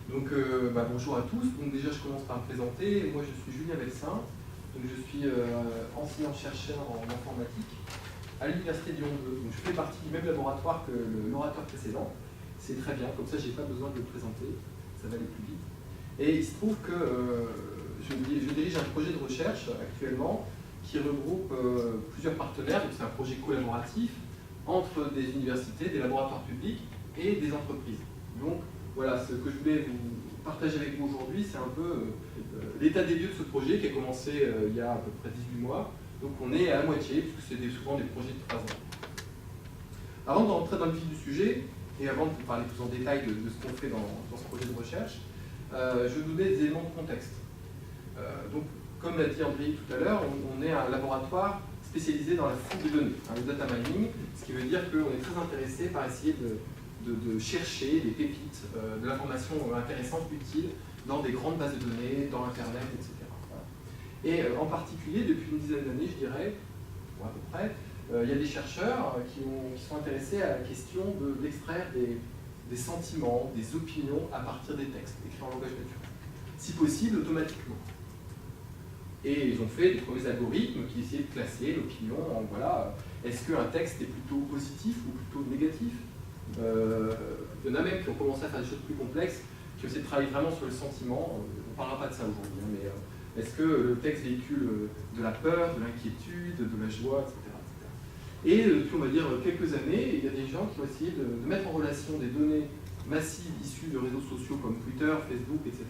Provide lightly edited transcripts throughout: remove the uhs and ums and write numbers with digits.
Donc, bonjour à tous. Donc, déjà, je commence par me présenter. Moi, je suis Julien Belsin. Donc, je suis enseignant-chercheur en informatique à l'Université de Lyon 2. Donc, je fais partie du même laboratoire que l'orateur précédent. C'est très bien, comme ça, je n'ai pas besoin de le présenter. Ça va aller plus vite. Et il se trouve que je dirige un projet de recherche actuellement qui regroupe plusieurs partenaires. Donc, c'est un projet collaboratif entre des universités, des laboratoires publics et des entreprises. Donc, voilà, ce que je voulais vous partager avec vous aujourd'hui, c'est un peu l'état des lieux de ce projet qui a commencé il y a à peu près 18 mois. Donc on est à la moitié, puisque c'est souvent des projets de 3 ans. Avant de rentrer dans le vif du sujet, et avant de vous parler plus en détail de ce qu'on fait dans ce projet de recherche, je vais vous donner des éléments de contexte. Donc, comme l'a dit André tout à l'heure, on est un laboratoire spécialisé dans la fouille de données, le data mining, ce qui veut dire qu'on est très intéressé par essayer de chercher des pépites, de l'information intéressante, utile, dans des grandes bases de données, dans Internet, etc. Et en particulier, depuis une dizaine d'années, je dirais, ou à peu près, il y a des chercheurs qui sont intéressés à la question d'extraire des sentiments, des opinions à partir des textes, écrits en langage naturel. Si possible, automatiquement. Et ils ont fait des premiers algorithmes qui essayaient de classer l'opinion en, voilà, est-ce qu'un texte est plutôt positif ou plutôt négatif? Il y en a même qui ont commencé à faire des choses plus complexes, qui ont essayé de travailler vraiment sur le sentiment. On ne parlera pas de ça aujourd'hui, hein, mais est-ce que le texte véhicule de la peur, de l'inquiétude, de la joie, etc. Et depuis, on va dire, quelques années, il y a des gens qui ont essayé de mettre en relation des données massives issues de réseaux sociaux comme Twitter, Facebook, etc.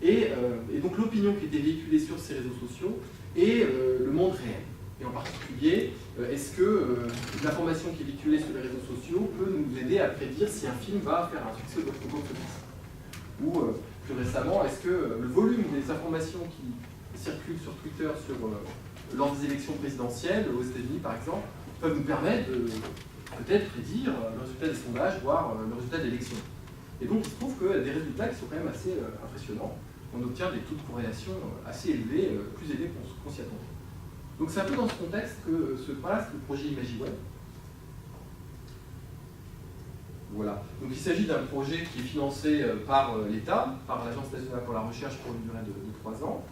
Et donc l'opinion qui était véhiculée sur ces réseaux sociaux et le monde réel. Et en particulier, est-ce que l'information qui est véhiculée sur les réseaux sociaux peut nous aider à prédire si un film va faire un succès au box-office? Ou plus récemment, est-ce que le volume des informations qui circulent sur Twitter lors des élections présidentielles aux États-Unis, par exemple, peuvent nous permettre de peut-être prédire le résultat des sondages, voire le résultat de l'élection? Et donc, il se trouve qu'il y a des résultats qui sont quand même assez impressionnants. On obtient des taux de corrélation assez élevés, plus élevés qu'on s'y attendait. Donc c'est un peu dans ce contexte que se passe le projet ImagiWeb. Voilà. Donc il s'agit d'un projet qui est financé par l'État, par l'Agence nationale pour la recherche pour une durée de 3 ans,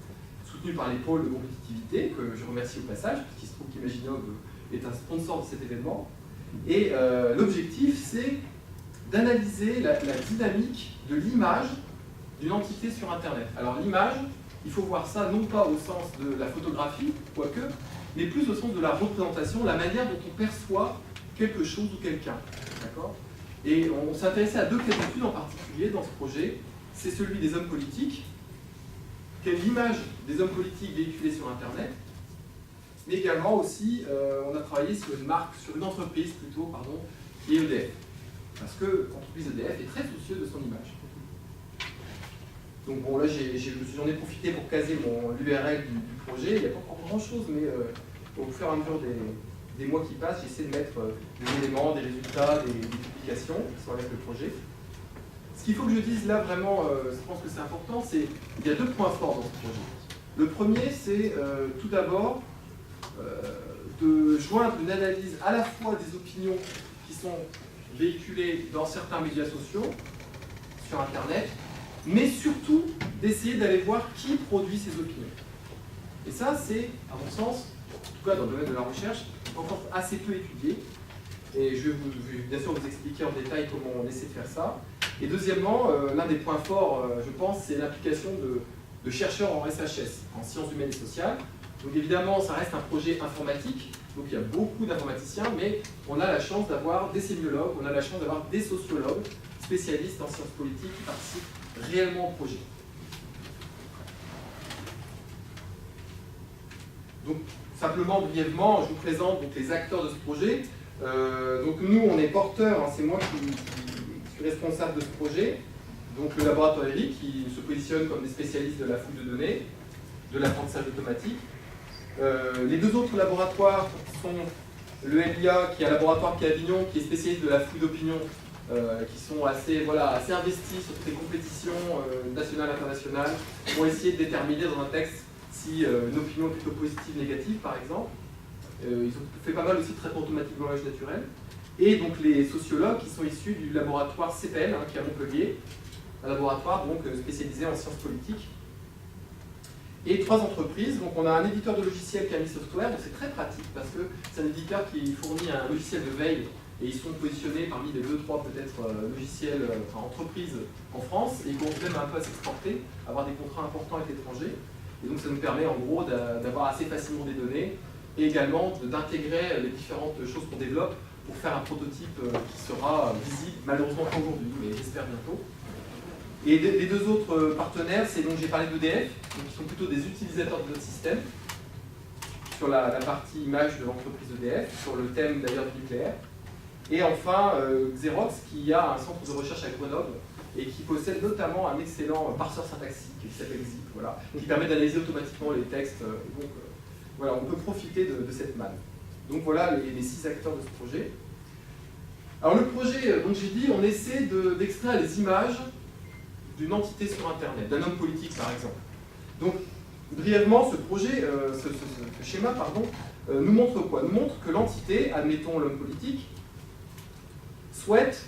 soutenu par les pôles de compétitivité, que je remercie au passage, puisqu'il se trouve qu'ImagiWeb est un sponsor de cet événement. Et l'objectif, c'est d'analyser la dynamique de l'image d'une entité sur Internet. Alors l'image, il faut voir ça non pas au sens de la photographie, quoique, mais plus au sens de la représentation, la manière dont on perçoit quelque chose ou quelqu'un. D'accord ? Et on s'est intéressé à 2 cas d'études en particulier dans ce projet. C'est celui des hommes politiques, quelle est l'image des hommes politiques véhiculés sur Internet, mais également aussi, on a travaillé sur une entreprise plutôt, qui est EDF. Parce que l'entreprise EDF est très soucieuse de son image. Donc bon, là, j'en ai profité pour caser l'URL du projet. Il n'y a pas encore grand-chose, mais au fur et à mesure des mois qui passent, j'essaie de mettre des éléments, des résultats, des publications qui sont avec le projet. Ce qu'il faut que je dise là, vraiment, je pense que c'est important, c'est qu'il y a 2 points forts dans ce projet. Le premier, c'est tout d'abord de joindre une analyse à la fois des opinions qui sont véhiculées dans certains médias sociaux, sur Internet, mais surtout d'essayer d'aller voir qui produit ces opinions. Et ça, c'est, à mon sens, en tout cas dans le domaine de la recherche, encore assez peu étudié. Et je vais bien sûr vous expliquer en détail comment on essaie de faire ça. Et deuxièmement, l'un des points forts, je pense, c'est l'implication de chercheurs en SHS, en sciences humaines et sociales. Donc évidemment, ça reste un projet informatique, donc il y a beaucoup d'informaticiens, mais on a la chance d'avoir des sémiologues, on a la chance d'avoir des sociologues, spécialistes en sciences politiques qui participent réellement au projet. Donc, simplement, brièvement, je vous présente donc, les acteurs de ce projet. Donc, nous, on est porteurs, hein, c'est moi qui suis responsable de ce projet. Donc, le laboratoire ERIC, qui se positionne comme des spécialistes de la fouille de données, de l'apprentissage automatique. Les 2 autres laboratoires sont le LIA, qui est un laboratoire qui est à Avignon, qui est spécialiste de la fouille d'opinion, qui sont assez investis sur toutes les compétitions nationales et internationales pour essayer de déterminer dans un texte si une opinion est plutôt positive ou négative, par exemple. Ils ont fait pas mal aussi de traitement automatique de langage naturel. Et donc les sociologues qui sont issus du laboratoire CPL, qui est à Montpellier, un laboratoire donc, spécialisé en sciences politiques. Et 3 entreprises. Donc on a un éditeur de logiciels, Camille Software, donc c'est très pratique parce que c'est un éditeur qui fournit un logiciel de veille et ils sont positionnés parmi les 2-3 peut-être logiciels, entreprises en France et ils commencent même un peu à s'exporter, avoir des contrats importants avec l'étranger. Et donc ça nous permet en gros d'avoir assez facilement des données et également d'intégrer les différentes choses qu'on développe pour faire un prototype qui sera visible, malheureusement pas aujourd'hui, mais j'espère bientôt. Et les 2 autres partenaires, c'est donc j'ai parlé d'EDF, qui sont plutôt des utilisateurs de notre système, sur la partie image de l'entreprise EDF, sur le thème d'ailleurs du nucléaire. Et enfin, Xerox, qui a un centre de recherche à Grenoble et qui possède notamment un excellent parseur syntaxique qui s'appelle Zip, voilà, qui permet d'analyser automatiquement les textes. Donc, voilà, on peut profiter de cette manne. Donc voilà les 6 acteurs de ce projet. Alors le projet, donc j'ai dit, on essaie d'extraire les images d'une entité sur Internet, d'un homme politique par exemple. Donc, brièvement, ce projet, ce schéma, pardon, nous montre quoi? Nous montre que l'entité, admettons l'homme politique, souhaite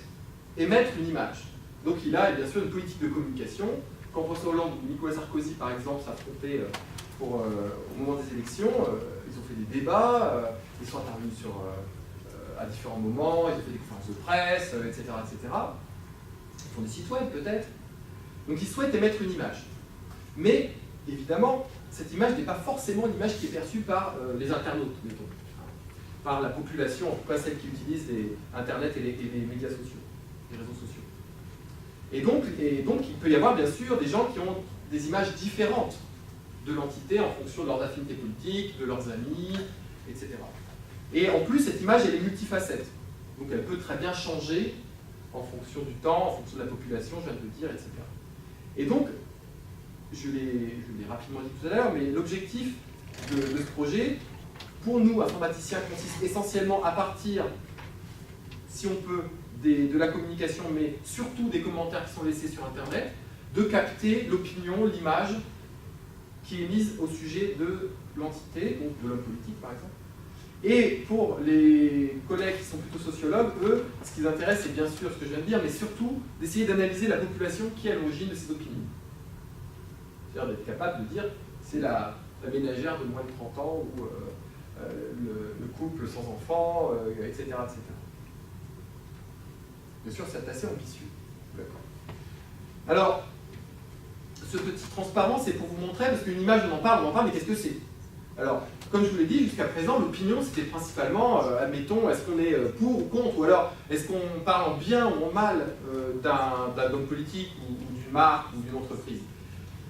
émettre une image. Donc il a bien sûr une politique de communication. Quand François Hollande ou Nicolas Sarkozy, par exemple, s'affrontaient au moment des élections, ils ont fait des débats, ils sont intervenus à différents moments, ils ont fait des conférences de presse, etc., etc. Ils font des sites web peut-être. Donc ils souhaitent émettre une image. Mais, évidemment, cette image n'est pas forcément l'image qui est perçue par les internautes, mettons, par la population, en tout cas celle qui utilise Internet et les médias sociaux, les réseaux sociaux. Et donc, il peut y avoir bien sûr des gens qui ont des images différentes de l'entité en fonction de leurs affinités politiques, de leurs amis, etc. Et en plus, cette image, elle est multifacette. Donc elle peut très bien changer en fonction du temps, en fonction de la population, je viens de le dire, etc. Et donc, je l'ai rapidement dit tout à l'heure, mais l'objectif de ce projet, pour nous, informaticiens, consiste essentiellement à partir, si on peut, de la communication, mais surtout des commentaires qui sont laissés sur Internet, de capter l'opinion, l'image qui est mise au sujet de l'entité, donc de l'homme politique par exemple. Et pour les collègues qui sont plutôt sociologues, eux, ce qui les intéresse, c'est bien sûr ce que je viens de dire, mais surtout d'essayer d'analyser la population qui est à l'origine de ces opinions. C'est-à-dire d'être capable de dire c'est la ménagère de moins de 30 ans ou le couple sans enfant, etc., etc. Bien sûr, c'est assez ambitieux. D'accord. Alors, ce petit transparent, c'est pour vous montrer, parce qu'une image, on en parle, mais qu'est-ce que c'est? Alors, comme je vous l'ai dit, jusqu'à présent, l'opinion, c'était principalement, admettons, est-ce qu'on est pour ou contre, ou alors est-ce qu'on parle en bien ou en mal d'un homme politique ou d'une marque ou d'une entreprise.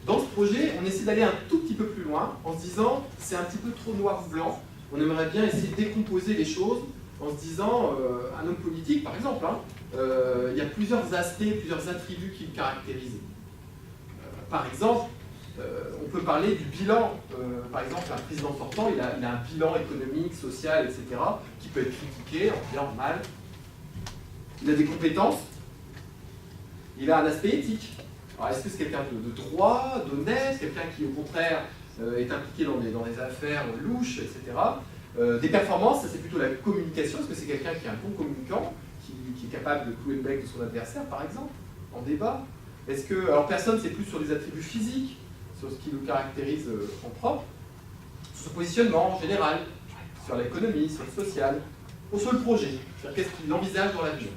Dans ce projet, on essaie d'aller un tout petit peu plus loin, en se disant, c'est un petit peu trop noir ou blanc, on aimerait bien essayer de décomposer les choses, en se disant, un homme politique, par exemple, il y a plusieurs aspects, plusieurs attributs qui le caractérisent. Par exemple, on peut parler du bilan. Par exemple, un président sortant, il a un bilan économique, social, etc., qui peut être critiqué, en bien, en mal. Il a des compétences. Il a un aspect éthique. Alors, est-ce que c'est quelqu'un de droit, d'honnête, quelqu'un qui, au contraire, est impliqué dans des affaires louches, etc. Des performances, ça c'est plutôt la communication. Est-ce que c'est quelqu'un qui est un bon communicant, qui est capable de clouer le bec de son adversaire, par exemple, en débat? Est-ce que, alors personne, c'est plus sur les attributs physiques, sur ce qui le caractérise en propre, sur son positionnement en général, sur l'économie, sur le social, ou sur le projet, c'est-à-dire qu'est-ce qu'il envisage dans l'avenir.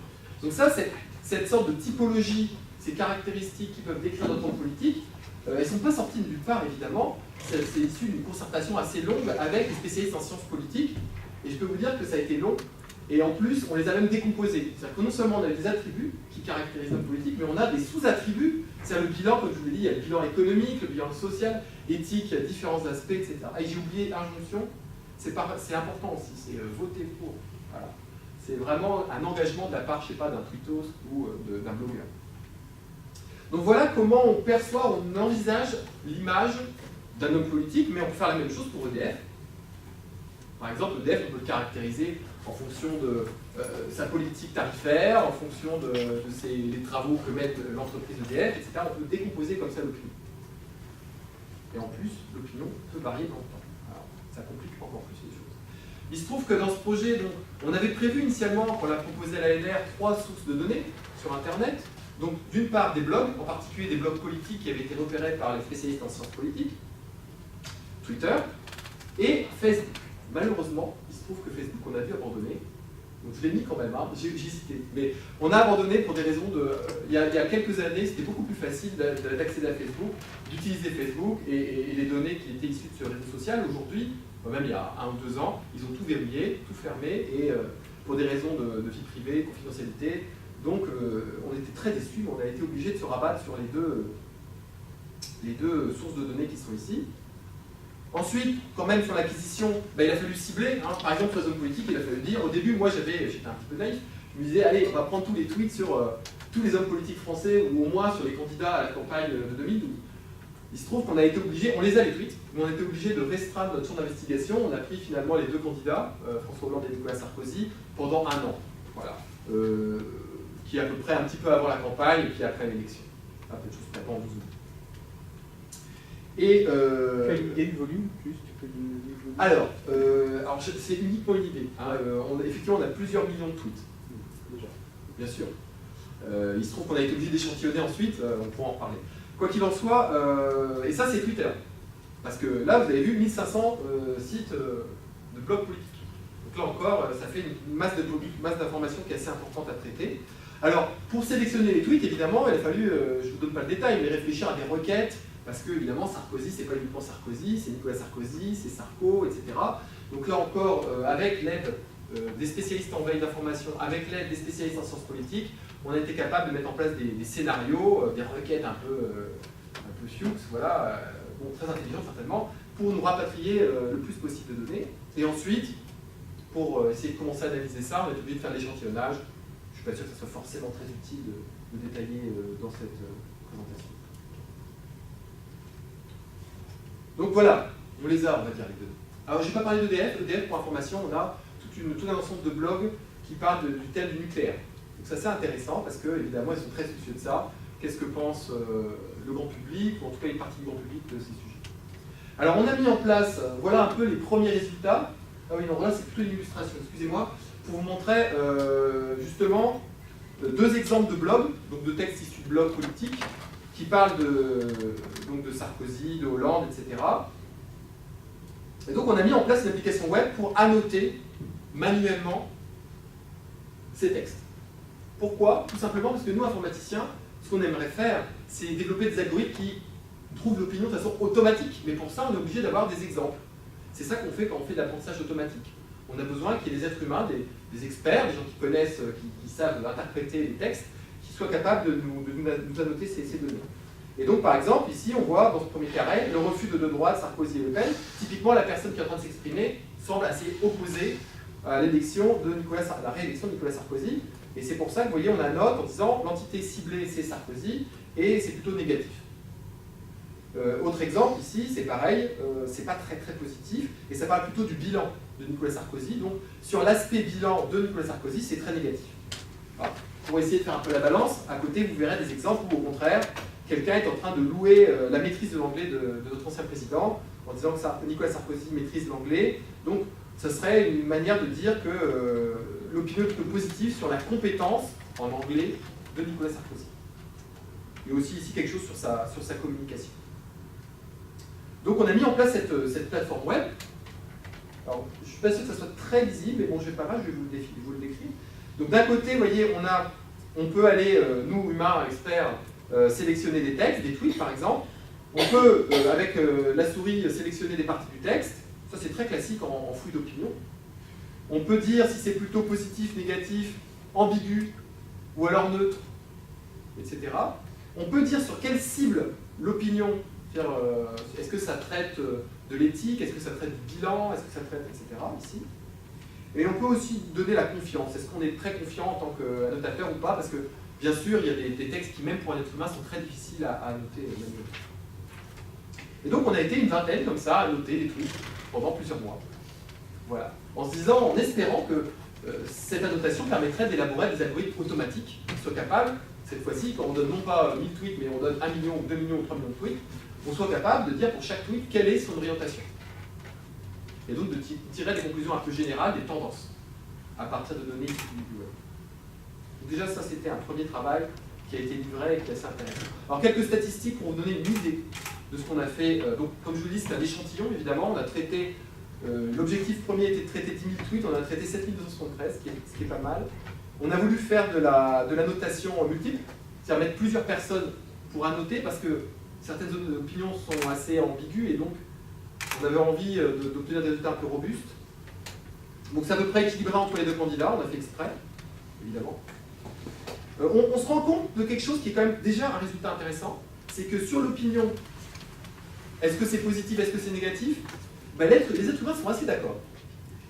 Donc ça, cette sorte de typologie, ces caractéristiques qui peuvent décrire notre homme politique, elles ne sont pas sorties de nulle part, évidemment, c'est issu d'une concertation assez longue avec les spécialistes en sciences politiques, et je peux vous dire que ça a été long, et en plus, on les a même décomposés. C'est-à-dire que non seulement on a des attributs qui caractérisent notre politique, mais on a des sous-attributs. C'est-à-dire le bilan, comme je vous l'ai dit, il y a le bilan économique, le bilan social, éthique, il y a différents aspects, etc. Et j'ai oublié injonction, c'est important aussi, c'est voter pour. Voilà. C'est vraiment un engagement de la part, je ne sais pas, d'un tweetos ou d'un blogueur. Donc voilà comment on perçoit, on envisage l'image d'un homme politique, mais on peut faire la même chose pour EDF. Par exemple, EDF, on peut le caractériser en fonction de sa politique tarifaire, en fonction des travaux que met l'entreprise EDF, etc. On peut décomposer comme ça l'opinion. Et en plus, l'opinion peut varier dans le temps. Alors, ça complique encore plus les choses. Il se trouve que dans ce projet, donc, on avait prévu initialement, quand on l'a proposé à l'ANR, 3 sources de données sur Internet. Donc, d'une part, des blogs, en particulier des blogs politiques qui avaient été repérés par les spécialistes en sciences politiques, Twitter, et Facebook. Malheureusement, il se trouve que Facebook, on a dû abandonner. Donc je l'ai mis quand même, hein. J'ai hésité. Mais on a abandonné pour des raisons de... Il y a quelques années, c'était beaucoup plus facile d'accéder à Facebook, d'utiliser Facebook et les données qui étaient issues de ce réseau social. Aujourd'hui, même il y a 1 ou 2 ans, ils ont tout verrouillé, tout fermé, et pour des raisons de vie privée, confidentialité. Donc on était très déçus, mais on a été obligé de se rabattre sur les deux sources de données qui sont ici. Ensuite, quand même sur l'acquisition, il a fallu cibler. Hein. Par exemple, sur la zone politique, il a fallu dire, au début, moi j'étais un petit peu naïf, je me disais, allez, on va prendre tous les tweets sur tous les hommes politiques français, ou au moins sur les candidats à la campagne de 2012. Il se trouve qu'on a été obligé, on les a les tweets, mais on a été obligé de restreindre notre champ d'investigation. On a pris finalement les 2 candidats, François Hollande et Nicolas Sarkozy, pendant 1 an. Voilà. Qui est à peu près un petit peu avant la campagne et puis après l'élection. Un peu de choses près, pas en 12 mois. Et quelle idée de volume, juste alors c'est uniquement une idée. Hein. Effectivement, on a plusieurs millions de tweets. Déjà. Bien sûr. Il se trouve qu'on a été obligé d'échantillonner ensuite, on pourra en reparler. Quoi qu'il en soit, et ça c'est Twitter. Parce que là, vous avez vu 1500 sites de blogs politiques. Donc là encore, ça fait une masse d'informations qui est assez importante à traiter. Alors, pour sélectionner les tweets, évidemment, il a fallu, je ne vous donne pas le détail, mais réfléchir à des requêtes. Parce que, évidemment, Sarkozy, c'est pas uniquement Sarkozy, c'est Nicolas Sarkozy, c'est Sarko, etc. Donc là encore, avec l'aide des spécialistes en veille d'information, avec l'aide des spécialistes en sciences politiques, on a été capable de mettre en place des scénarios, des requêtes un peu sioux, voilà, bon, très intelligentes certainement, pour nous rapatrier le plus possible de données. Et ensuite, pour essayer de commencer à analyser ça, on est obligé de faire l'échantillonnage. Je ne suis pas sûr que ce soit forcément très utile de détailler dans cette présentation. Donc voilà, on les a, on va dire, les données. Alors, je n'ai pas parlé d'EDF. EDF, pour information, on a tout un ensemble de blogs qui parlent du thème du nucléaire. Donc ça, c'est intéressant parce qu'évidemment, ils sont très soucieux de ça. Qu'est-ce que pense le grand public, ou en tout cas une partie du grand public de ces sujets. Alors, on a mis en place, voilà un peu les premiers résultats. Ah oui, non, là, c'est plutôt une illustration, excusez-moi, pour vous montrer justement 2 exemples de blogs, donc de textes issus de blogs politiques, qui parlent donc de Sarkozy, de Hollande, etc. Et donc on a mis en place une application web pour annoter manuellement ces textes. Pourquoi? Tout simplement parce que nous, informaticiens, ce qu'on aimerait faire, c'est développer des algorithmes qui trouvent l'opinion de façon automatique. Mais pour ça, on est obligé d'avoir des exemples. C'est ça qu'on fait quand on fait de l'apprentissage automatique. On a besoin qu'il y ait des êtres humains, des experts, des gens qui connaissent, qui savent interpréter les textes, soit capable de nous annoter ces données. Et donc, par exemple, ici, on voit dans ce premier carré le refus de deux droites, Sarkozy et Le Pen. Typiquement, la personne qui est en train de s'exprimer semble assez opposée à l'élection de la réélection de Nicolas Sarkozy. Et c'est pour ça que, vous voyez, on a note en disant l'entité ciblée, c'est Sarkozy, et c'est plutôt négatif. Autre exemple, ici, c'est pareil, c'est pas très positif, et ça parle plutôt du bilan de Nicolas Sarkozy. Donc, sur l'aspect bilan de Nicolas Sarkozy, c'est très négatif. Voilà. Pour essayer de faire un peu la balance, à côté, vous verrez des exemples où, au contraire, quelqu'un est en train de louer la maîtrise de l'anglais de notre ancien président, en disant que Nicolas Sarkozy maîtrise l'anglais. Donc, ce serait une manière de dire que l'opinion est plutôt positive sur la compétence en anglais de Nicolas Sarkozy. Il y a aussi ici quelque chose sur sa communication. Donc, on a mis en place cette plateforme web. Alors, je ne suis pas sûr que ça soit très lisible, mais bon, je vais pas mal, je vais vous le décrire. Donc, d'un côté, vous voyez, on peut aller, nous, humains, experts, sélectionner des textes, des tweets par exemple. On peut, avec la souris, sélectionner des parties du texte. Ça, c'est très classique en fouille d'opinion. On peut dire si c'est plutôt positif, négatif, ambigu, ou alors neutre, etc. On peut dire sur quelle cible l'opinion, est-ce que ça traite de l'éthique, est-ce que ça traite du bilan, est-ce que ça traite, etc. ici. Et on peut aussi donner la confiance. Est-ce qu'on est très confiant en tant qu'annotateur ou pas? Parce que, bien sûr, il y a des textes qui, même pour un être humain, sont très difficiles à annoter manuellement. Et donc, on a été une vingtaine, comme ça, à noter des tweets pendant plusieurs mois. Voilà. En se disant, en espérant que cette annotation permettrait d'élaborer des algorithmes automatiques qui soient capables, cette fois-ci, quand on donne non pas 1000 tweets, mais on donne 1 million, ou 2 millions, ou 3 millions de tweets, on soit capable de dire pour chaque tweet quelle est son orientation. Et donc de tirer des conclusions un peu générales, des tendances, à partir de données du web. Donc déjà, ça, c'était un premier travail qui a été livré et qui est assez intéressant. Alors quelques statistiques pour vous donner une idée de ce qu'on a fait. Donc comme je vous dis, c'est un échantillon évidemment. On a traité, l'objectif premier était de traiter 10 000 tweets, on a traité 7273, ce qui est pas mal. On a voulu faire de la notation multiple, c'est-à-dire mettre plusieurs personnes pour annoter parce que certaines opinions sont assez ambiguës et donc on avait envie d'obtenir des résultats un peu robustes. Donc c'est à peu près équilibré entre les deux candidats, on a fait exprès, évidemment. On se rend compte de quelque chose qui est quand même déjà un résultat intéressant, c'est que sur l'opinion, est-ce que c'est positif, est-ce que c'est négatif, ben les êtres humains sont assez d'accord.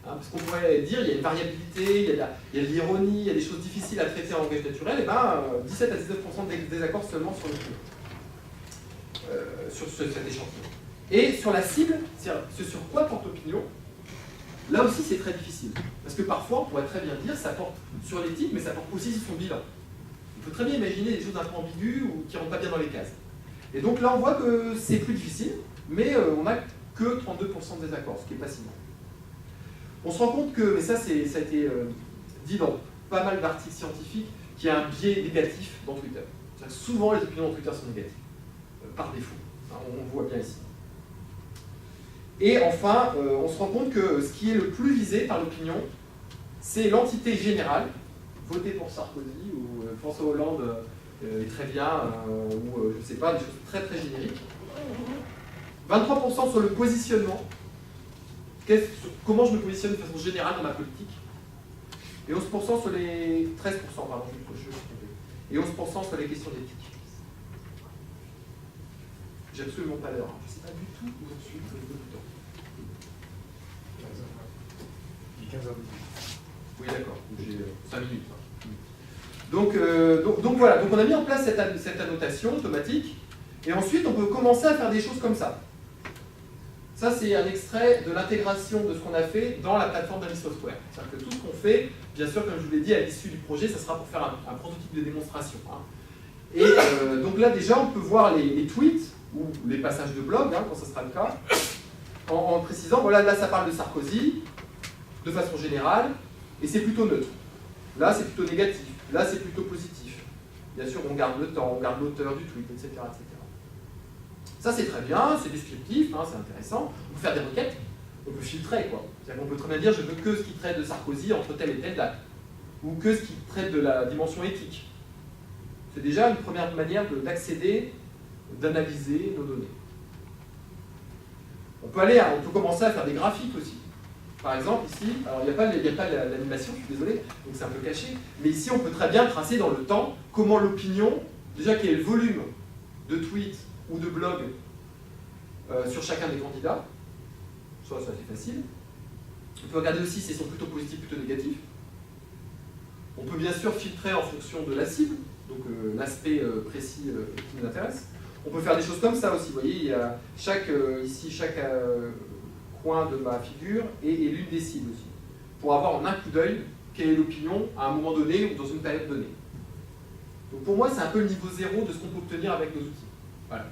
Hein, parce qu'on pourrait dire qu'il y a une variabilité, il y a de l'ironie, il y a des choses difficiles à traiter en langage naturel, et ben 17 à 19% de désaccords seulement sur l'opinion, sur cet échantillon. Et sur la cible, c'est-à-dire ce sur quoi porte l'opinion, là aussi c'est très difficile. Parce que parfois on pourrait très bien dire ça porte sur l'éthique, mais ça porte aussi sur son bilan. On peut très bien imaginer des choses un peu ambiguës ou qui ne rentrent pas bien dans les cases. Et donc là on voit que c'est plus difficile, mais on n'a que 32% de désaccords, ce qui n'est pas si mal. On se rend compte que, mais ça a été dit dans pas mal d'articles scientifiques, qu'il y a un biais négatif dans Twitter. C'est-à-dire que souvent les opinions dans Twitter sont négatives, par défaut. Hein, on le voit bien ici. Et enfin, on se rend compte que ce qui est le plus visé par l'opinion, c'est l'entité générale, voter pour Sarkozy ou François Hollande est très bien, ou je ne sais pas, des choses très très génériques. 23% sur le positionnement, comment je me positionne de façon générale dans ma politique, et 11% sur les 13%, pardon, je me suis trompé, et 11% sur les questions d'éthique. J'ai absolument pas l'heure, je ne sais pas du tout où j'en suis, au bout du temps. 15h. Oui, d'accord, j'ai 5 minutes. Donc voilà, donc on a mis en place cette annotation automatique, et ensuite on peut commencer à faire des choses comme ça. Ça, c'est un extrait de l'intégration de ce qu'on a fait dans la plateforme d'Ami Software. C'est-à-dire que tout ce qu'on fait, bien sûr, comme je vous l'ai dit, à l'issue du projet, ça sera pour faire un prototype de démonstration. Hein. Et donc là, déjà, on peut voir les tweets, ou les passages de blog, hein, quand ce sera le cas, en précisant, voilà, là, ça parle de Sarkozy, de façon générale, et c'est plutôt neutre. Là, c'est plutôt négatif. Là, c'est plutôt positif. Bien sûr, on garde le temps, on garde l'auteur du tweet, etc., etc. Ça, c'est très bien, c'est descriptif, hein, c'est intéressant. On peut faire des requêtes, on peut filtrer, quoi. C'est-à-dire qu'on peut très bien dire, je veux que ce qui traite de Sarkozy entre telle et telle date, ou que ce qui traite de la dimension éthique. C'est déjà une première manière d'accéder, d'analyser nos données. On peut commencer à faire des graphiques aussi. Par exemple, ici, alors il n'y a pas l'animation, je suis désolé, donc c'est un peu caché, mais ici on peut très bien tracer dans le temps comment l'opinion, déjà quel est le volume de tweets ou de blogs sur chacun des candidats. Ça, c'est assez facile. On peut regarder aussi s'ils sont plutôt positifs, plutôt négatifs. On peut bien sûr filtrer en fonction de la cible, donc l'aspect précis qui nous intéresse. On peut faire des choses comme ça aussi, vous voyez, il y a chaque coin de ma figure et l'une des cibles aussi, pour avoir en un coup d'œil quelle est l'opinion à un moment donné ou dans une période donnée. Donc pour moi, c'est un peu le niveau zéro de ce qu'on peut obtenir avec nos outils. Voilà.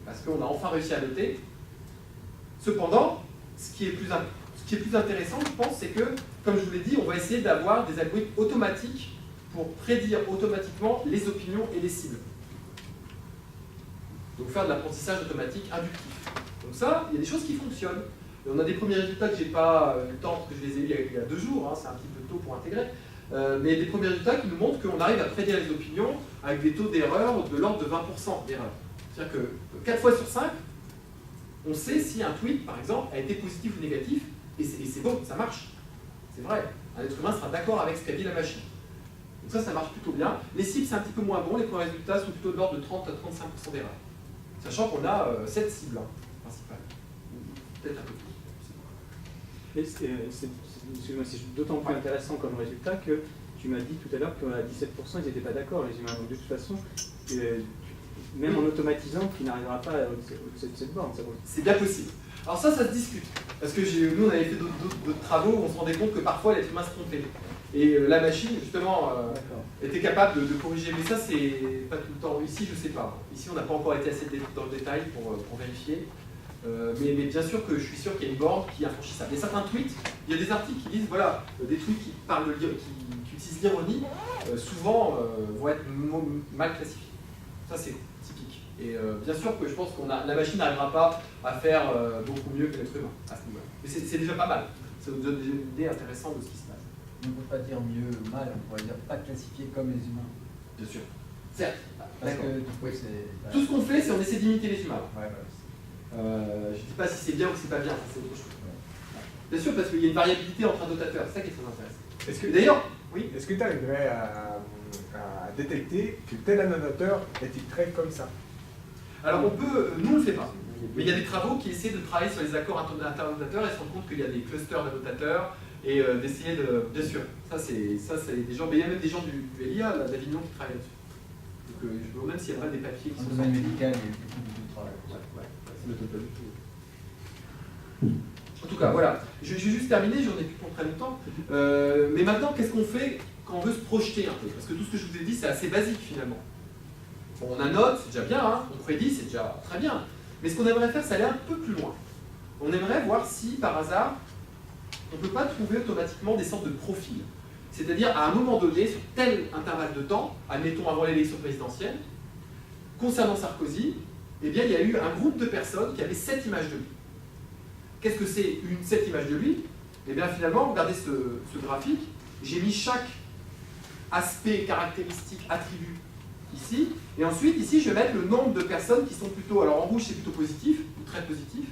Parce qu'on a enfin réussi à noter. Cependant, ce qui est plus intéressant, je pense, c'est que, comme je vous l'ai dit, on va essayer d'avoir des algorithmes automatiques pour prédire automatiquement les opinions et les cibles. Donc faire de l'apprentissage automatique inductif. Donc ça, il y a des choses qui fonctionnent. Et on a des premiers résultats que je n'ai pas eu le temps, parce que je les ai eus il y a 2 jours, hein, c'est un petit peu tôt pour intégrer, mais des premiers résultats qui nous montrent qu'on arrive à prédire les opinions avec des taux d'erreur de l'ordre de 20% d'erreur. C'est-à-dire que 4 fois sur 5, on sait si un tweet, par exemple, a été positif ou négatif, et c'est bon, ça marche. C'est vrai, un être humain sera d'accord avec ce qu'a dit la machine. Donc ça marche plutôt bien. Les cibles, c'est un petit peu moins bon, les premiers résultats sont plutôt de l'ordre de 30 à 35% d'erreur. Sachant qu'on a 7 cibles hein, principales. Peut-être un peu plus. C'est d'autant plus intéressant comme résultat que tu m'as dit tout à l'heure qu'à 17% ils n'étaient pas d'accord, les humains. Donc de toute façon, même en automatisant, tu n'arriveras pas au-dessus de cette borne. C'est bien possible. Alors ça se discute. Parce que nous, on avait fait d'autres travaux où on se rendait compte que parfois l'être humain se trompait. Et la machine, justement, était capable de corriger. Mais ça, c'est pas tout le temps. Ici, je ne sais pas. Ici, on n'a pas encore été assez dans le détail pour vérifier. Mais bien sûr que je suis sûr qu'il y a une borne qui est infranchissable. Il y a certains tweets, il y a des articles qui disent, voilà, des tweets qui parlent qui utilisent l'ironie, souvent vont être mal classifiés. Ça, c'est typique. Et bien sûr que je pense que la machine n'arrivera pas à faire beaucoup mieux que l'être humain à ce niveau-là. Mais c'est déjà pas mal. Ça nous donne déjà une idée intéressante de ce qui se passe. On ne peut pas dire mieux ou mal, on pourrait dire pas classifié comme les humains. Bien sûr. Certes. Parce que du coup, oui. c'est... Tout ce qu'on fait, c'est on essaie d'imiter les humains. Ouais, ouais. Je ne dis pas si c'est bien ou si c'est pas bien, c'est autre chose. Bien sûr, parce qu'il y a une variabilité entre un notateur, c'est ça qui est très intéressant. D'ailleurs, oui. Est-ce que tu arriverais à détecter que tel annotateur est titré comme ça? Alors on peut, nous on ne le fait pas, mais il y a des travaux qui essaient de travailler sur les accords inter-annotateurs et se rendre compte qu'il y a des clusters d'annotateurs et d'essayer de... Bien sûr, ça c'est des gens, mais il y a même des gens du LIA, d'Avignon, qui travaillent là-dessus. Donc même s'il n'y a pas des papiers qui En sont... domaine médical, il y a beaucoup de travail. Ouais, ça ne m'étonne pas du tout. En tout cas, voilà. Je vais juste terminer, j'en ai plus pour très longtemps. Mais maintenant, qu'est-ce qu'on fait quand on veut se projeter un peu? Parce que tout ce que je vous ai dit, c'est assez basique finalement. Bon, on annote, c'est déjà bien, hein. On prédit, c'est déjà très bien. Mais ce qu'on aimerait faire, c'est aller un peu plus loin. On aimerait voir si, par hasard, on ne peut pas trouver automatiquement des sortes de profils. C'est-à-dire, à un moment donné, sur tel intervalle de temps, admettons avant l'élection présidentielle, concernant Sarkozy, eh bien, il y a eu un groupe de personnes qui avaient 7 images de lui. Qu'est-ce que c'est cette image de lui? Eh bien, finalement, regardez ce graphique. J'ai mis chaque aspect, caractéristique, attribut ici. Et ensuite, ici, je vais mettre le nombre de personnes qui sont plutôt... Alors, en rouge, c'est plutôt positif, ou très positif.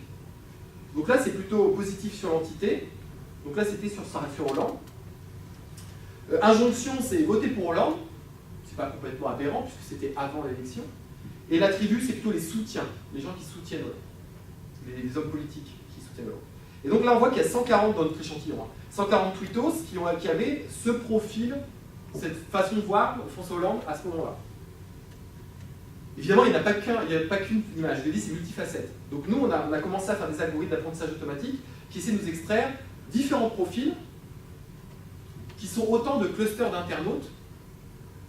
Donc là, c'est plutôt positif sur l'entité. Donc là, c'était sur Hollande. Injonction, c'est voter pour Hollande. C'est pas complètement aberrant, puisque c'était avant l'élection. Et l'attribut, c'est plutôt les soutiens, les gens qui soutiennent Hollande, les hommes politiques qui soutiennent Hollande. Et donc là, on voit qu'il y a 140 dans notre échantillon, 140 tweetos qui avaient ce profil, cette façon de voir François Hollande à ce moment-là. Évidemment, il n'y a pas qu'une image, je l'ai dit, c'est multifacette. Donc nous, on a commencé à faire des algorithmes d'apprentissage automatique qui essaient de nous extraire différents profils qui sont autant de clusters d'internautes,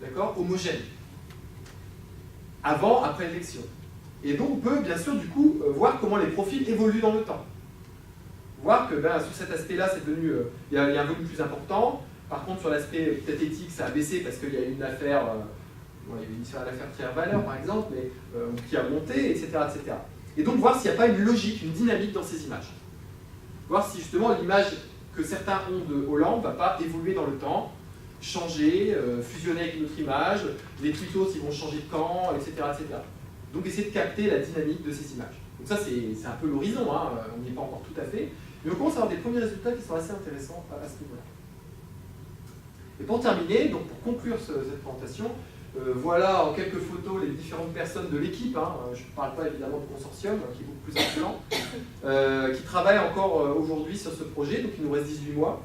d'accord, homogènes, avant, après l'élection. Et donc on peut bien sûr du coup voir comment les profils évoluent dans le temps. Voir que sur cet aspect-là, c'est devenu, il y a un volume plus important. Par contre, sur l'aspect peut-être éthique, ça a baissé parce qu'il y a eu une affaire, il y a eu une affaire Trier-Valeur par exemple, mais, qui a monté, etc., etc. Et donc voir s'il n'y a pas une logique, une dynamique dans ces images. Voir si justement l'image que certains ont de Hollande ne va pas évoluer dans le temps, changer, fusionner avec une autre image, les tweetos ils vont changer de camp, etc., etc. Donc essayer de capter la dynamique de ces images. Donc ça c'est un peu l'horizon, hein, on n'y est pas encore tout à fait, mais on commence à avoir des premiers résultats qui sont assez intéressants à ce niveau-là. Et pour terminer, donc pour conclure cette présentation, voilà en quelques photos les différentes personnes de l'équipe, hein, je ne parle pas évidemment de consortium, qui est beaucoup plus influent, qui travaillent encore aujourd'hui sur ce projet, donc il nous reste 18 mois.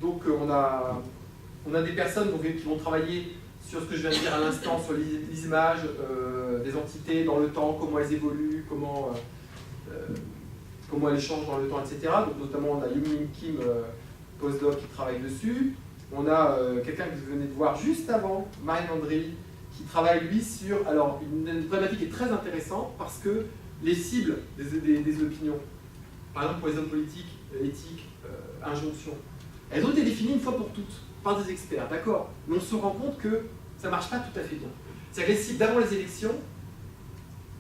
Donc on a des personnes qui vont travailler sur ce que je viens de dire à l'instant, sur les images des entités dans le temps, comment elles évoluent, comment elles changent dans le temps, etc. Donc notamment on a Young-Min Kim, postdoc, qui travaille dessus. On a quelqu'un que vous venez de voir juste avant, Marine Andry, qui travaille lui sur une problématique qui est très intéressante parce que les cibles des opinions, par exemple pour les hommes politiques, éthiques, injonctions, elles ont été définies une fois pour toutes par des experts, d'accord? Mais on se rend compte que ça ne marche pas tout à fait bien. C'est-à-dire que les cibles d'avant les élections,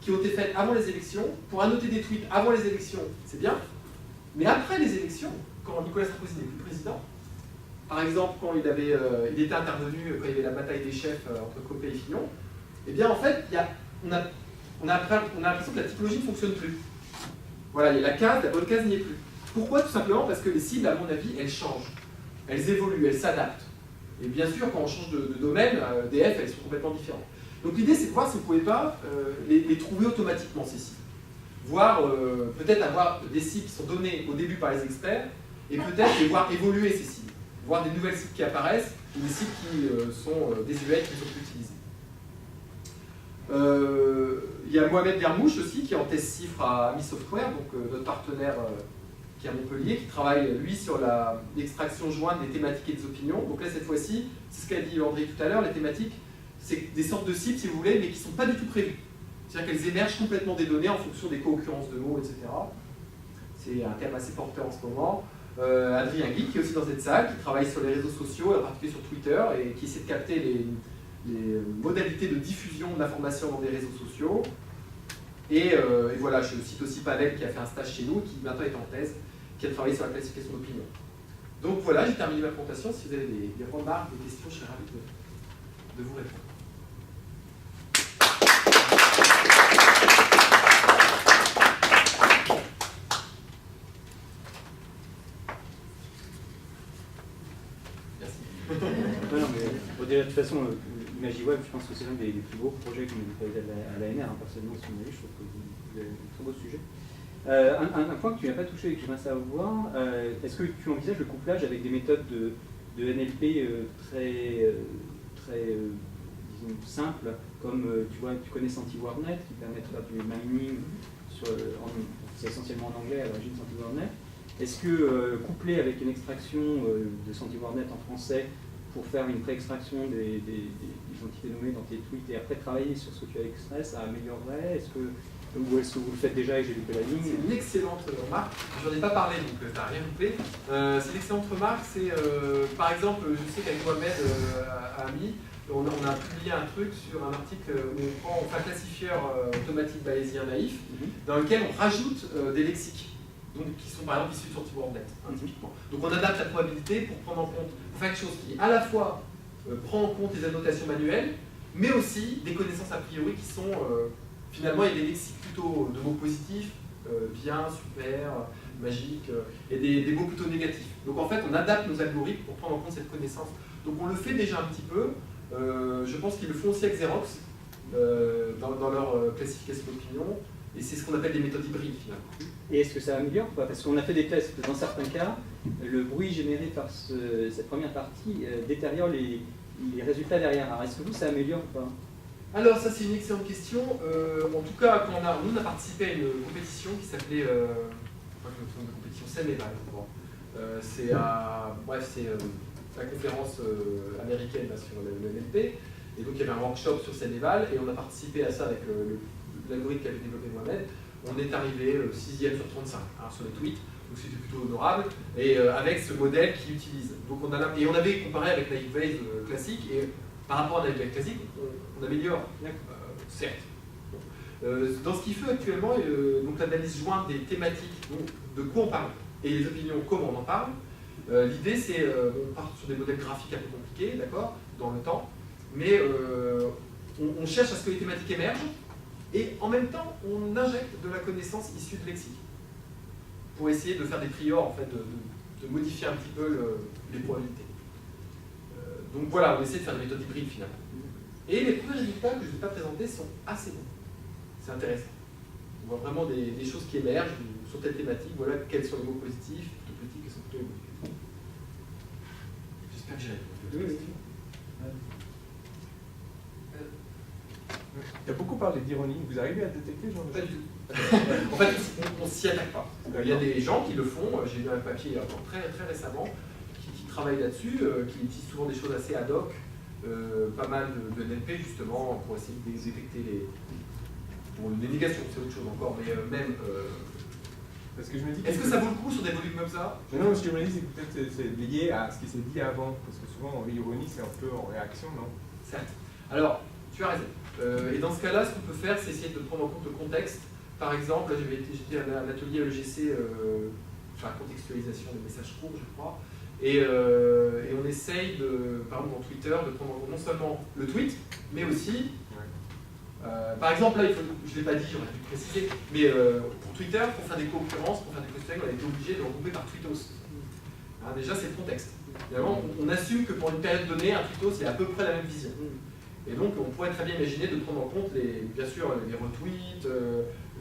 qui ont été faites avant les élections, pour annoter des tweets avant les élections, c'est bien, mais après les élections, quand Nicolas Sarkozy n'est plus président, par exemple quand il était intervenu, quand il y avait la bataille des chefs entre Copé et Fillon, eh bien en fait, on a l'impression que la typologie ne fonctionne plus. Voilà, il y a la bonne case n'y est plus. Pourquoi? Tout simplement parce que les cibles, à mon avis, elles changent. Elles évoluent, elles s'adaptent. Et bien sûr, quand on change de domaine, DF, elles sont complètement différentes. Donc l'idée, c'est de voir si vous ne pouvez pas les trouver automatiquement, ces cibles. Voire peut-être avoir des cibles qui sont données au début par les experts, et peut-être les voir évoluer, ces cibles. Voir des nouvelles cibles qui apparaissent, ou des cibles qui sont désuètes, qui ne sont plus utilisées. Il y a Mohamed Dermouche aussi, qui est en test chiffre à Ami Software, donc notre partenaire qui est à Montpellier, qui travaille lui sur l'extraction jointe des thématiques et des opinions. Donc là cette fois-ci, c'est ce qu'a dit André tout à l'heure, les thématiques, c'est des sortes de cibles si vous voulez, mais qui ne sont pas du tout prévues. C'est-à-dire qu'elles émergent complètement des données en fonction des co-occurrences de mots, etc. C'est un terme assez porteur en ce moment. Adrien Guy, qui est aussi dans cette salle, qui travaille sur les réseaux sociaux, en particulier sur Twitter, et qui essaie de capter les modalités de diffusion de l'information dans des réseaux sociaux. Et voilà, je cite aussi Pavel, qui a fait un stage chez nous, qui maintenant est en thèse, qui a travaillé sur la classification d'opinion. Donc voilà, j'ai terminé ma présentation. Si vous avez des remarques, des questions, je serais ravi de vous répondre. Non, mais déjà, de toute façon, Imagiweb, je pense que c'est l'un des plus beaux projets qu'on a fait à l'ANR. Personnellement, sur mon avis, je trouve que vous avez un très beau sujet. Un point que tu n'as pas touché et que j'aimerais savoir, est-ce que tu envisages le couplage avec des méthodes de NLP très disons, simples, comme tu connais SentiWordNet, qui permet de faire du mining, c'est essentiellement en anglais à l'origine SentiWordNet. Est-ce que couplé avec une extraction de SentiWordNet en français pour faire une pré-extraction des entités nommées dans tes tweets et après travailler sur ce que tu as extrait, ça améliorerait? Ou est-ce que vous le faites déjà et j'ai loupé la ligne? C'est une excellente remarque. Je n'en ai pas parlé, donc tu n'as rien loupé. C'est une excellente remarque. C'est, par exemple, je sais qu'avec Mohamed Ami, on a publié un truc sur un article où on fait un classifieur automatique bayésien naïf, dans lequel on rajoute des lexiques. Donc, qui sont par exemple issus de SentiWordNet, typiquement. Donc on adapte la probabilité pour prendre en compte, pour faire quelque chose qui à la fois prend en compte les annotations manuelles, mais aussi des connaissances a priori qui sont, finalement, il y a des lexiques plutôt de mots positifs, bien, super, magique, et des mots plutôt négatifs. Donc en fait, on adapte nos algorithmes pour prendre en compte cette connaissance. Donc on le fait déjà un petit peu, je pense qu'ils le font aussi avec Xerox, dans leur classification d'opinion. Et c'est ce qu'on appelle des méthodes hybrides, finalement. Et est-ce que ça améliore ou pas? Parce qu'on a fait des tests, dans certains cas, le bruit généré par cette première partie détériore les résultats derrière. Alors est-ce que vous, ça améliore ou pas? Alors ça, c'est une excellente question. En tout cas, nous, on a participé à une compétition qui s'appelait... une compétition Ceneval, je crois. C'est la conférence américaine là, sur le NLP. Et donc il y avait un workshop sur Ceneval, et on a participé à ça avec l'algorithme qu'avait développé Mohamed. On est arrivé 6e sur 35 sur les tweets, donc c'était plutôt honorable, et avec ce modèle qui utilise. Donc on avait comparé avec Naive Bayes classique, et par rapport à Naive Bayes classique, on améliore, certes. Dans ce qu'il fait actuellement, donc l'analyse jointe des thématiques, donc de quoi on parle, et les opinions, comment on en parle. L'idée c'est, on part sur des modèles graphiques un peu compliqués, d'accord, dans le temps, mais on cherche à ce que les thématiques émergent, et en même temps, on injecte de la connaissance issue de lexique pour essayer de faire des priors, en fait, de modifier un petit peu les probabilités. Donc voilà, on essaie de faire des méthodes hybrides finalement. Et les premiers résultats que je ne vais pas présenter sont assez bons. C'est intéressant. On voit vraiment des choses qui émergent sur telle thématique. Voilà quels sont les mots positifs, plutôt petits, quels sont plutôt les mots négatifs. J'espère que j'ai répondu. Il y a beaucoup parlé d'ironie. Vous arrivez à détecter genre Pas du tout. En fait, on s'y attaque pas. Il y a des gens qui le font. J'ai lu un papier encore très récemment qui travaillent là-dessus, qui utilisent souvent des choses assez ad hoc, pas mal de NLP justement pour essayer de détecter les négations, c'est autre chose encore, mais même. Parce que je me dis. Est-ce que ça vaut le coup sur des volumes comme ça? Non, ce que je me dis, c'est que peut-être c'est lié à ce qui s'est dit avant, parce que souvent l'ironie c'est un peu en réaction, non? Certes. Alors, tu as raison. Et dans ce cas-là, ce qu'on peut faire, c'est essayer de prendre en compte le contexte. Par exemple, là j'étais à un atelier EGC, enfin contextualisation des messages courts, je crois, et on essaye, par exemple dans Twitter, de prendre en compte non seulement le tweet, mais aussi, par exemple, là, je ne l'ai pas dit, j'aurais dû le préciser, mais pour Twitter, pour faire des concurrences, pour faire des posts, on a été obligé de le regrouper par tweetos. Déjà, c'est le contexte. Évidemment, on assume que pour une période donnée, un tweetos, c'est à peu près la même vision. Et donc, on pourrait très bien imaginer de prendre en compte, bien sûr, les retweets,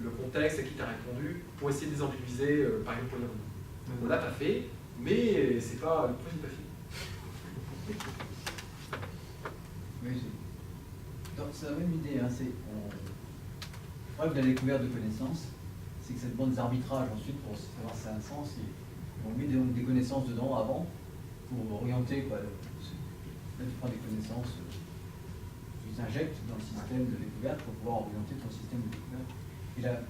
le contexte à qui tu as répondu, pour essayer de désambiguiser, par exemple, pour l'ironie. On l'a pas fait, mais c'est pas, le projet n'est pas fini. Oui, c'est la même idée. Hein, le problème de la découverte de connaissances, c'est que ça demande des arbitrages ensuite pour savoir si ça a un sens. Et on met donc des connaissances dedans avant pour orienter. Là, tu prends des connaissances injectes dans le système de découverte pour pouvoir orienter ton système de découverte. Il y a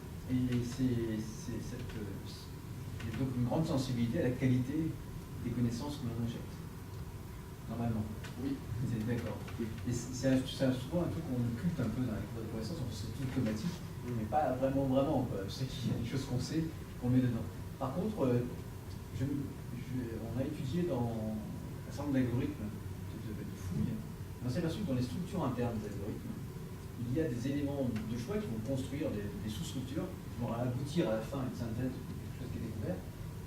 donc une grande sensibilité à la qualité des connaissances que l'on injecte. Normalement. Oui. Vous êtes d'accord. Oui. Et c'est souvent un truc qu'on occulte un peu dans les cours de connaissances, c'est tout automatique, mais pas vraiment, quoi. Je sais qu'il y a des choses qu'on sait, qu'on met dedans. Par contre, on a étudié dans un certain nombre d'algorithmes de fouilles, on s'est aperçu que dans les structures internes des algorithmes, il y a des éléments de choix qui vont construire des sous-structures qui vont aboutir à la fin à une synthèse de quelque chose qui est découvert.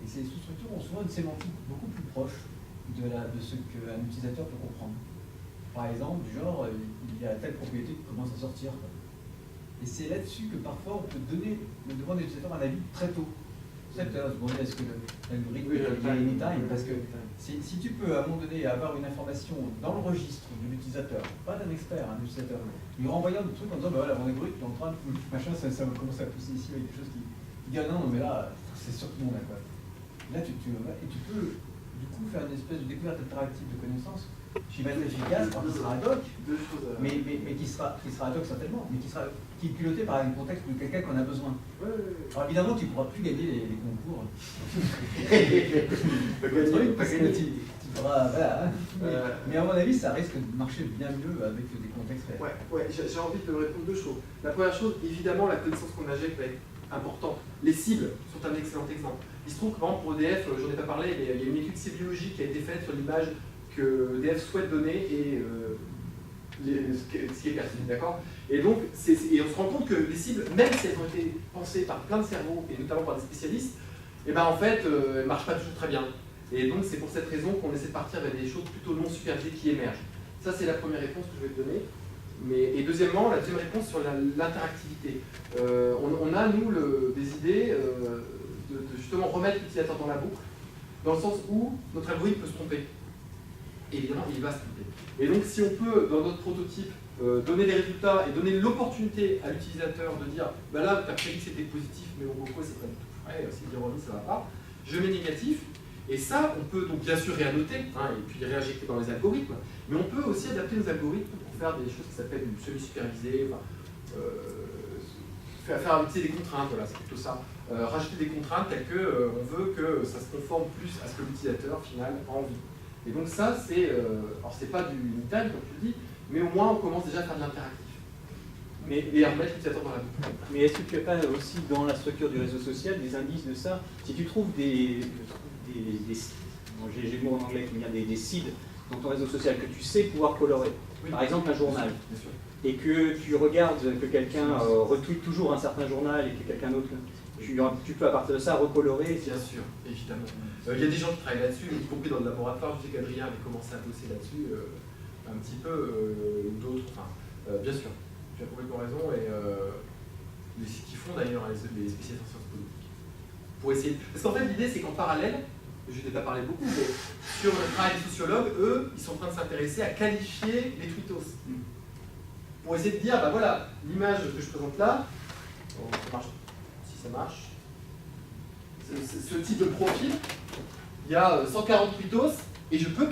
Et ces sous-structures ont souvent une sémantique beaucoup plus proche de ce qu'un utilisateur peut comprendre. Par exemple, du genre, il y a telle propriété qui commence à sortir, quoi. Et c'est là-dessus que parfois on peut demander à l'utilisateur un avis très tôt. C'est ça que tout à l'heure, je demandais est-ce que l'algorithme il y a anytime, parce que si tu peux à un moment donné avoir une information dans le registre de l'utilisateur, pas d'un expert, un utilisateur, lui renvoyant des trucs en disant bah voilà, mon algorithme est en train de machin, ça va commencer à pousser ici avec des choses qui dit ah non, mais là, c'est sûr que tout le monde a quoi. Là, tu peux du coup faire une espèce de découverte interactive de connaissances qui va être efficace quand il sera ad hoc, mais qui sera ad hoc certainement, mais qui est piloté par un contexte de quelqu'un qu'on a besoin. Alors évidemment, tu ne pourras plus gagner les concours. Parce que tu pourras, voilà, hein. Mais à mon avis, ça risque de marcher bien mieux avec des contextes réels. Ouais, j'ai envie de répondre deux choses. La première chose, évidemment, la connaissance qu'on injecte va être importante. Les cibles sont un excellent exemple. Il se trouve que, par exemple, pour EDF, j'en ai pas parlé, mais il y a une étude sémiologique qui a été faite sur l'image que EDF souhaite donner et ce qui est pertinent, d'accord? Et donc, et on se rend compte que les cibles, même si elles ont été pensées par plein de cerveaux, et notamment par des spécialistes, et ben en fait, elles ne marchent pas toujours très bien. Et donc, c'est pour cette raison qu'on essaie de partir vers des choses plutôt non supervisées qui émergent. Ça, c'est la première réponse que je vais te donner. Et deuxièmement, la deuxième réponse sur l'interactivité. On a, nous, des idées de justement remettre l'utilisateur dans la boucle, dans le sens où notre algorithme peut se tromper. Évidemment, il va se tromper. Et donc, si on peut, dans notre prototype, donner des résultats et donner l'opportunité à l'utilisateur de dire bah là, tu as prédit que c'était positif, mais au coco, c'est pas du tout vrai, c'est l'ironie, ça va pas, je mets négatif. Et ça, on peut donc bien sûr réannoter, hein, et puis réinjecter dans les algorithmes, mais on peut aussi adapter nos algorithmes pour faire des choses qui s'appellent du semi-supervisé, faire utiliser des contraintes, voilà, c'est plutôt ça. Rajouter des contraintes telles que on veut que ça se conforme plus à ce que l'utilisateur final a envie. Et donc ça, c'est, alors c'est pas du anytime comme tu le dis, mais au moins on commence déjà à faire de l'interactif. Et à remettre l'utilisateur dans la boucle. Mais est-ce que tu n'as pas aussi dans la structure du réseau social des indices de ça? Si tu trouves j'ai le mot en anglais qui vient des seeds dans ton réseau social que tu sais pouvoir colorer, oui. Par exemple un journal, et que tu regardes que quelqu'un retweet toujours un certain journal et que quelqu'un d'autre, tu peux à partir de ça recolorer. Bien sûr, évidemment. Il y a des gens qui travaillent là-dessus, y compris dans le laboratoire. Je sais qu'Adrien avait commencé à bosser là-dessus un petit peu, ou d'autres. Enfin, bien sûr, tu as complètement raison. Et ce qu'ils font d'ailleurs, les spécialistes en sciences politiques. Pour essayer. Parce qu'en fait, l'idée, c'est qu'en parallèle, je n'ai pas parlé beaucoup, mais sur le travail des sociologues, eux, ils sont en train de s'intéresser à qualifier les tweetos. Pour essayer de dire, bah voilà, l'image que je présente là, ça marche, si ça marche, ce type de profil, il y a 140 tweetos, et je peux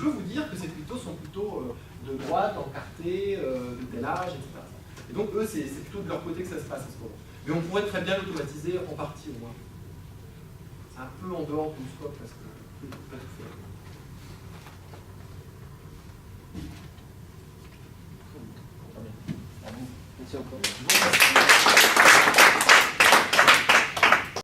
vous dire que ces tweetos sont plutôt de droite, encartés, de tel âge, etc. Et donc eux, c'est plutôt de leur côté que ça se passe à ce moment. Mais on pourrait très bien l'automatiser en partie au moins. C'est un peu en dehors du scope parce que je ne peux pas tout faire. Merci encore.